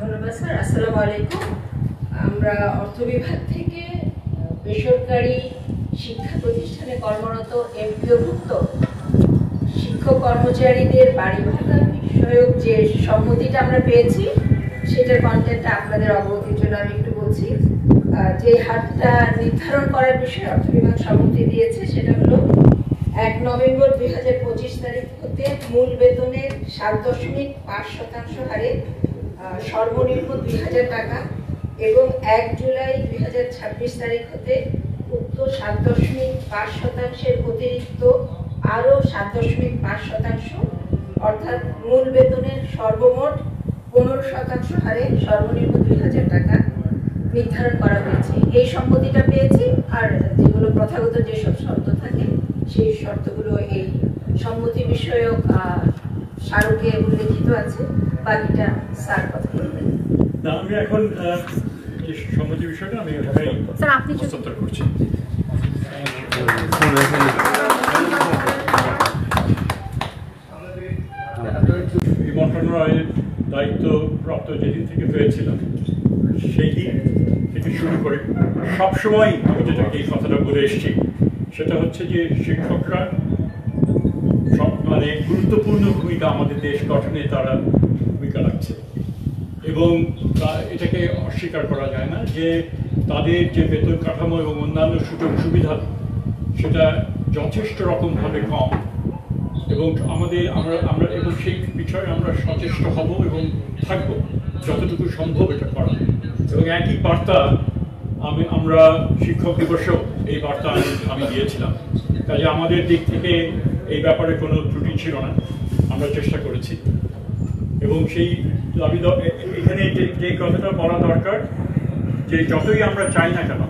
ধন্যবাদ স্যার। আসসালামু আলাইকুম। আমরা অর্থ বিভাগ থেকে বেসরকারি শিক্ষা প্রতিষ্ঠানে কর্মরত এমপিওভুক্ত শিক্ষক কর্মচারীদের বাড়ি ভাড়া বিষয়ক যে সম্মতিটা আমরা পেয়েছি সেটার কন্টেন্টটা আপনাদের অবগতির জন্য আমি একটু বলছি। যে হারটা নির্ধারণ করার বিষয়ে অর্থ বিভাগ সম্মতি দিয়েছে সেটা হলো 1 নভেম্বর 2025 তারিখ হতে মূল বেতনের 7.5% হারে সর্বনিম্ন 2000 টাকা এবং 1 জুলাই 2026 তারিখ হতে উক্ত 7.5% অতিরিক্ত আরও 7.5% অর্থাৎ মূল বেতনের সর্বমোট 15% হারে সর্বনিম্ন 2000 টাকা নির্ধারণ করা হয়েছে। এই সম্মতিটা পেয়েছি। আর যেগুলো প্রথাগত যেসব শর্ত থাকে সেই শর্তগুলো এই সম্মতি বিষয়ক স্মারকে উল্লেখিত আছে। বাকিটা স্যার কথা বলবেন। আমি এখন যে সম্মতি বিষয়টা আমি স্যার আপনি হস্তান্তর করছি। এই মন্ত্রণালয়ের দায়িত্বপ্রাপ্ত যেদিন থেকে হয়েছিলাম সেই দিন থেকে শুরু করে সবসময় আমি যেটা এই কথাটা বলে এসেছি সেটা হচ্ছে যে শিক্ষকরা মানে গুরুত্বপূর্ণ ভূমিকা আমাদের দেশ গঠনে তারা ভূমিকা রাখছে এবং এটাকে অস্বীকার করা যায় না যে তাদের যে বেতন কাঠামো এবং অন্যান্য সুযোগ সুবিধা সেটা যথেষ্ট রকমভাবে কম এবং আমরা এবং সেই বিষয়ে আমরা সচেষ্ট হব এবং থাকবো যতটুকু সম্ভব এটা করা। এবং একই বার্তা আমরা শিক্ষক দিবসেও এই বার্তা আমি দিয়েছিলাম। কাজে আমাদের দিক থেকে এই ব্যাপারে কোনো ত্রুটি ছিল না, আমরা চেষ্টা করেছি। এবং সেই দাবি এখানে যে কথাটা বলা দরকার যে যতই আমরা চাই না কেন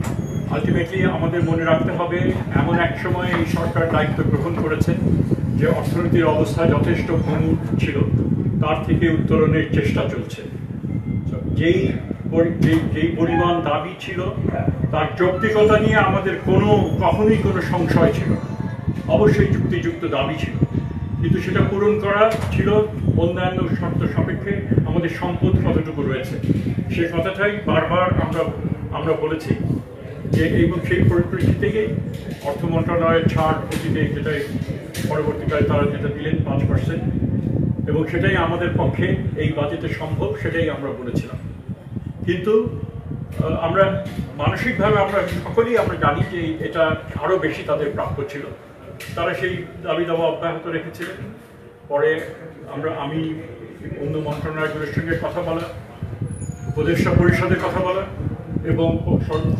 আলটিমেটলি আমাদের মনে রাখতে হবে এমন এক সময় এই সরকার দায়িত্ব গ্রহণ করেছে যে অর্থনীতির অবস্থা যথেষ্ট ভঙ্গুর ছিল, তার থেকে উত্তরণের চেষ্টা চলছে। যেই পরিমাণ দাবি ছিল তার যৌক্তিকতা নিয়ে আমাদের কখনোই কোনো সংশয় ছিল, অবশ্যই যুক্তিযুক্ত দাবি ছিল, কিন্তু সেটা পূরণ করা ছিল অন্যান্য শর্ত সাপেক্ষে আমাদের সম্পদ কতটুকু রয়েছে সে কথাটাই বারবার আমরা বলেছি যে এবং সেই পরিপ্রেক্ষিতেই অর্থ মন্ত্রণালয়ের ছাড় অতীতে যেটাই পরবর্তীকালে তারা যেটা দিলেন 5% এবং সেটাই আমাদের পক্ষে এই বাজেটে সম্ভব, সেটাই আমরা বলেছিলাম। কিন্তু আমরা মানসিকভাবে আমরা সকলেই আমরা জানি যে এটা আরও বেশি তাদের প্রাপ্য ছিল, তারা সেই দাবি দাওয়া অব্যাহত রেখেছিলেন। পরে আমি অন্য মন্ত্রণালয়গুলোর সঙ্গে কথা বলা, উপদেষ্টা পরিষদের কথা বলা এবং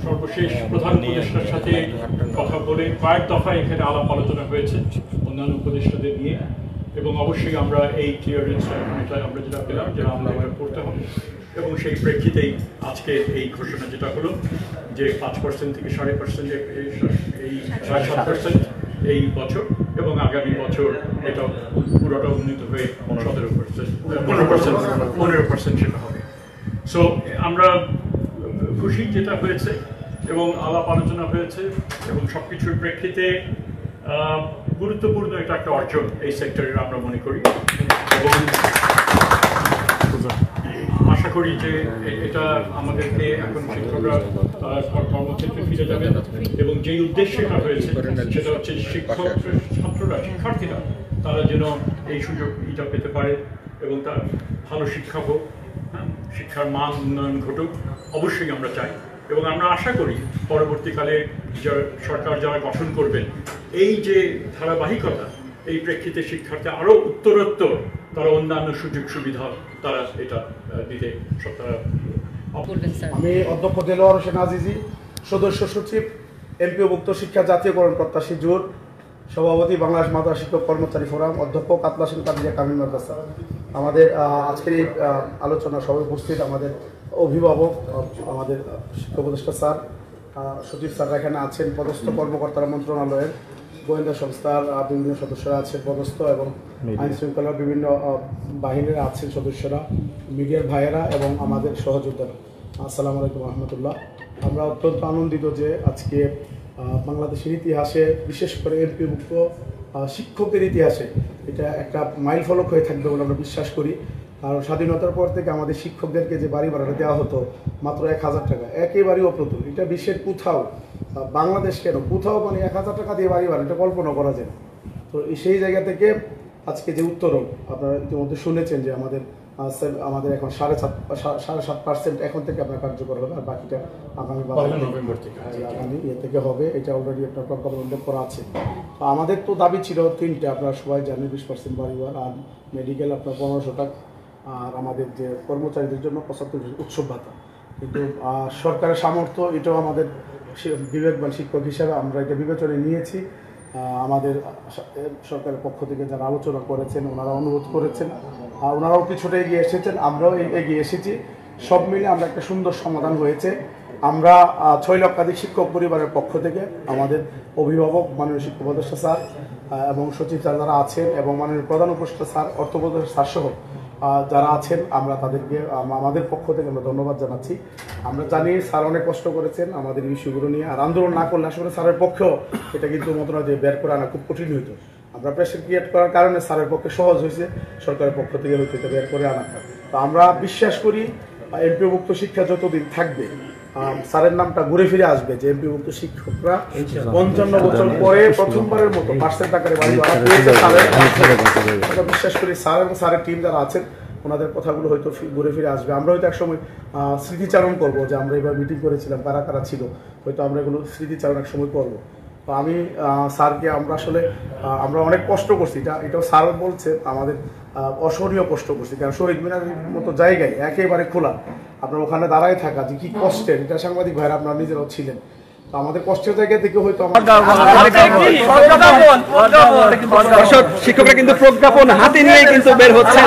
সর্বশেষ প্রধান উপদেষ্টার সাথে কথা বলে কয়েক দফায় এখানে আলাপ আলোচনা হয়েছে অন্যান্য উপদেষ্টাদের নিয়ে এবং অবশ্যই আমরা এই ক্লিয়ারেন্স আমরা যেটা পেলাম যে আমরা করতে হবে এবং সেই প্রেক্ষিতেই আজকে এই ঘোষণা যেটা হলো যে 5% থেকে 7.5% এই 7% এই বছর এবং আগামী বছর এটা পুরোটা উন্নীত হয়ে 15% সেটা হবে। সো আমরা খুশি যেটা হয়েছে এবং আলাপ আলোচনা হয়েছে এবং সবকিছুর প্রেক্ষিতে গুরুত্বপূর্ণ এটা একটা অর্জন এই সেক্টরের আমরা মনে করি এবং আশা করি যে এটা আমাদেরকে এখন শিক্ষকরা কর্মক্ষেত্রে ফিরে যাবে এবং যেই উদ্দেশ্যটা হয়েছে সেটা হচ্ছে শিক্ষক ছাত্ররা শিক্ষার্থীরা তারা যেন এই সুযোগটা পেতে পারে এবং তার ভালো শিক্ষা হোক, শিক্ষার মান উন্নয়ন ঘটুক, অবশ্যই আমরা চাই এবং আমরা আশা করি পরবর্তীকালে সরকার যারা গঠন করবেন এই যে ধারাবাহিকতা এই প্রেক্ষিতে শিক্ষার্থী আরও উত্তরোত্তর তারা অন্যান্য সুযোগ সুবিধা তারা এটা দিতে তারা। আমি অধ্যক্ষ দেলোয়ার হোসেন আজিজি, সদস্য সচিব এমপিওভুক্ত শিক্ষা জাতীয়করণ প্রত্যাশী জোট, সভাপতি বাংলাদেশ মাদ্রাসা শিক্ষক কর্মচারী ফোরাম, অধ্যক্ষ কাতলাসিন কাদিয়া কামিল মাদ্রাসা। আমাদের আজকের এই আলোচনা সভায় উপস্থিত আমাদের অভিভাবক, আমাদের শিক্ষা উপদেষ্টা স্যার, সচিব স্যাররা এখানে আছেন, পদস্থ কর্মকর্তারা মন্ত্রণালয়ের, গোয়েন্দা সংস্থার বিভিন্ন সদস্যরা আছেন পদস্থ এবং আইন শৃঙ্খলার বিভিন্ন বাহিনীর আছেন সদস্যরা, মিডিয়ার ভাইয়েরা এবং আমাদের সহযোদ্ধারা। আসসালামু আলাইকুম রহমতুল্লাহ। আমরা অত্যন্ত আনন্দিত যে আজকে বাংলাদেশের ইতিহাসে বিশেষ করে এমপিভুক্ত শিক্ষকদের ইতিহাসে এটা একটা মাইল ফলক হয়ে থাকবে বলে আমরা বিশ্বাস করি আর স্বাধীনতার পর থেকে আমাদের শিক্ষকদেরকে যে বাড়ি ভাড়াটা দেওয়া হতো মাত্র 1000 টাকা, একেবারেই অপ্রতুল। এটা বিশ্বের কোথাও, বাংলাদেশ কেন কোথাও মানে 1000 টাকা দিয়ে বাড়ি ভাড়া, এটা কল্পনা করা যায় না। তো সেই জায়গা থেকে আজকে যে উত্তরণ আপনারা ইতিমধ্যে শুনেছেন যে আমাদের এখন 7.5% এখন থেকে আপনার কার্যকর হবে, আর বাকিটা আগামী নভেম্বর থেকে আগামী থেকে হবে। এটা অলরেডি আপনার প্রজ্ঞাপন উল্লেখ করা আছে। তো আমাদের তো দাবি ছিল 3টে, আপনারা সবাই জানেন, 20% বাড়িওয়ার, আর মেডিকেল আপনার 1500 টাকা, আর আমাদের যে কর্মচারীদের জন্য 75 উৎসব ভাতা। কিন্তু সরকারের সামর্থ্য, এটাও আমাদের বিবেকবান শিক্ষক হিসাবে আমরা এটা বিবেচনায় নিয়েছি। আমাদের সরকারের পক্ষ থেকে যারা আলোচনা করেছেন, ওনারা অনুরোধ করেছেন, ওনারাও কিছুটা এগিয়ে এসেছেন, আমরাও এগিয়ে এসেছি। সব মিলে আমরা একটা সুন্দর সমাধান হয়েছে। আমরা 6 লক্ষাধিক শিক্ষক পরিবারের পক্ষ থেকে আমাদের অভিভাবক, মাননীয় শিক্ষা উপদেষ্টা স্যার এবং সচিব স্যার যারা আছেন, এবং মাননীয় প্রধান উপদেষ্টা স্যার, অর্থ উপদেষ্টা স্যার সহ যারা আছেন, আমরা তাদেরকে আমাদের পক্ষ থেকে আমরা ধন্যবাদ জানাচ্ছি। আমরা জানি স্যার অনেক কষ্ট করেছেন আমাদের ইস্যুগুলো নিয়ে, আর আন্দোলন না করলে আসলে স্যারের পক্ষেও এটা কিন্তু মন্ত্রণালয় বের করে আনা খুব কঠিন হইতো। আমরা প্রেশার ক্রিয়েট করার কারণে স্যারের পক্ষে সহজ হয়েছে সরকারের পক্ষ থেকে হয়তো এটা বের করে আনা। তো আমরা বিশ্বাস করি এমপিওভুক্ত শিক্ষা যতদিন থাকবে, স্যারের নামটা ঘুরে ফিরে আসবে যে এমপিওভুক্ত শিক্ষকরা 55 বছর পরে প্রথমবারের মতো পার্সেন্ট আকারে বাড়ি ভাড়া পেয়েছে। আমরা বিশ্বাস করি স্যার এবং স্যারের টিম যারা আছেন ওনাদের কথাগুলো হয়তো ঘুরে ফিরে আসবে। আমরা হয়তো একসময় স্মৃতিচারণ করবো যে আমরা এবার মিটিং করেছিলাম, কারা কারা ছিল, হয়তো আমরা এগুলো স্মৃতিচারণ এক সময় করবো। তো আমি স্যারকে আমরা অনেক কষ্ট করছি, এটাও স্যার বলছে, আমাদের অসহনীয় কষ্ট করছি, কারণ শহীদ মিনারের মতো জায়গায় একেবারে খোলা, আপনার ওখানে দাঁড়ায় থাকা যে কি কষ্টের, এটা সাংবাদিক ভাইরা আপনারা নিজেরাও ছিলেন। তো আমাদের কষ্টের জায়গা থেকে হয়তো শিক্ষকরা কিন্তু প্রজ্ঞাপন হাতে নিয়ে কিন্তু বের হচ্ছেন।